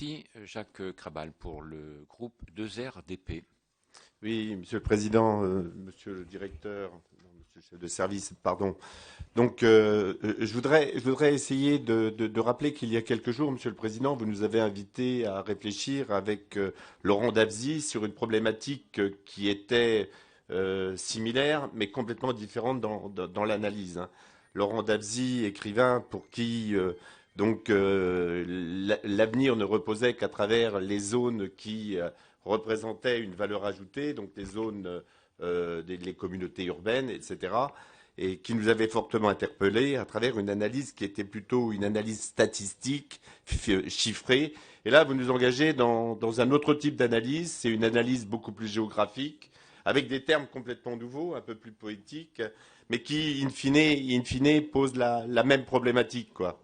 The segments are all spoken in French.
Merci Jacques Krabal pour le groupe 2RDP. Oui, Monsieur le Président, Monsieur le Directeur, non, Monsieur le chef de service, pardon. Donc, je voudrais essayer de rappeler qu'il y a quelques jours, Monsieur le Président, vous nous avez invités à réfléchir avec Laurent Davzy sur une problématique qui était similaire, mais complètement différente dans l'analyse, hein. Laurent Davzy, écrivain pour qui l'avenir ne reposait qu'à travers les zones qui représentaient une valeur ajoutée, donc les zones les communautés urbaines, etc., et qui nous avait fortement interpellés à travers une analyse qui était plutôt une analyse statistique, chiffrée. Et là, vous nous engagez dans un autre type d'analyse, c'est une analyse beaucoup plus géographique, avec des termes complètement nouveaux, un peu plus poétiques, mais qui, in fine pose la même problématique, quoi.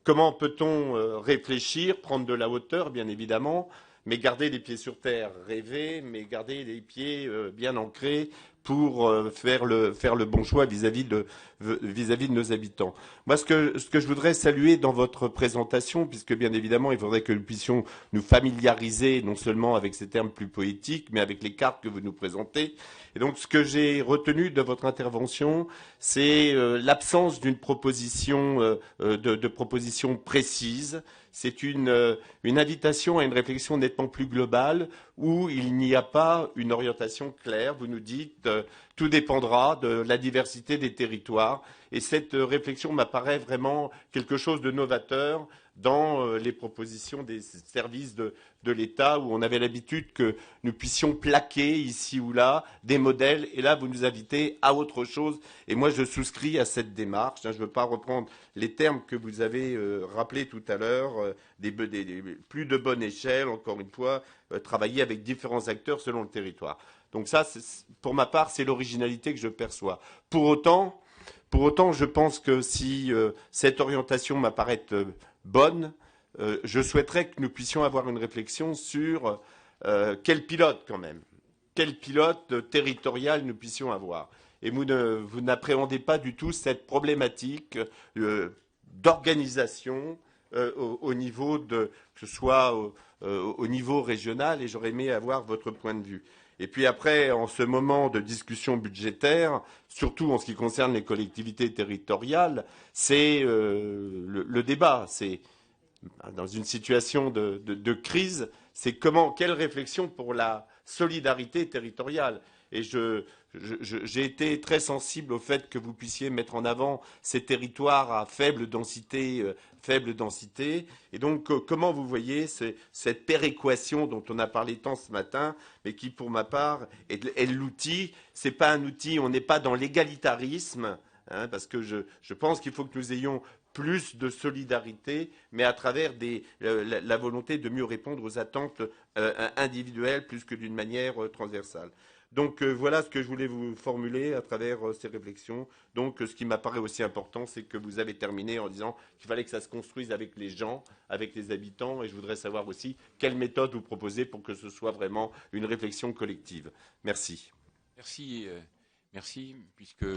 Comment peut-on réfléchir, prendre de la hauteur, bien évidemment, mais garder les pieds sur terre, rêver, mais garder les pieds bien ancrés pour faire le bon choix vis-à-vis de nos habitants. Moi, ce que je voudrais saluer dans votre présentation, puisque bien évidemment, il faudrait que nous puissions nous familiariser non seulement avec ces termes plus poétiques, mais avec les cartes que vous nous présentez. Et donc, ce que j'ai retenu de votre intervention, c'est l'absence d'une proposition, de proposition précise. C'est une invitation à une réflexion nettement plus globale où il n'y a pas une orientation claire. Vous nous dites tout dépendra de la diversité des territoires. Et cette réflexion m'apparaît vraiment quelque chose de novateur dans les propositions des services de l'État où on avait l'habitude que nous puissions plaquer ici ou là des modèles. Et là, vous nous invitez à autre chose. Et moi, je souscris à cette démarche. Je ne veux pas reprendre les termes que vous avez rappelés tout à l'heure, plus de bonne échelle, encore une fois, travailler avec différents acteurs selon le territoire. Donc ça, pour ma part, c'est l'originalité que je perçois. Pour autant, je pense que si cette orientation m'apparaît bonne, je souhaiterais que nous puissions avoir une réflexion sur quel pilote quand même, quel pilote territorial nous puissions avoir. Et vous n'appréhendez pas du tout cette problématique d'organisation au niveau que ce soit au niveau régional, et j'aurais aimé avoir votre point de vue. Et puis après, en ce moment de discussion budgétaire, surtout en ce qui concerne les collectivités territoriales, c'est le débat. C'est dans une situation de crise, c'est quelle réflexion pour la solidarité territoriale. Et j'ai été très sensible au fait que vous puissiez mettre en avant ces territoires à faible densité. Et donc, comment vous voyez cette péréquation dont on a parlé tant ce matin, mais qui, pour ma part, est l'outil. C'est pas un outil, on n'est pas dans l'égalitarisme, hein, parce que je pense qu'il faut que nous ayons plus de solidarité, mais à travers la volonté de mieux répondre aux attentes individuelles plus que d'une manière transversale. Donc voilà ce que je voulais vous formuler à travers ces réflexions. Donc ce qui m'apparaît aussi important, c'est que vous avez terminé en disant qu'il fallait que ça se construise avec les gens, avec les habitants, et je voudrais savoir aussi quelle méthode vous proposez pour que ce soit vraiment une réflexion collective. Merci. Merci, merci, puisque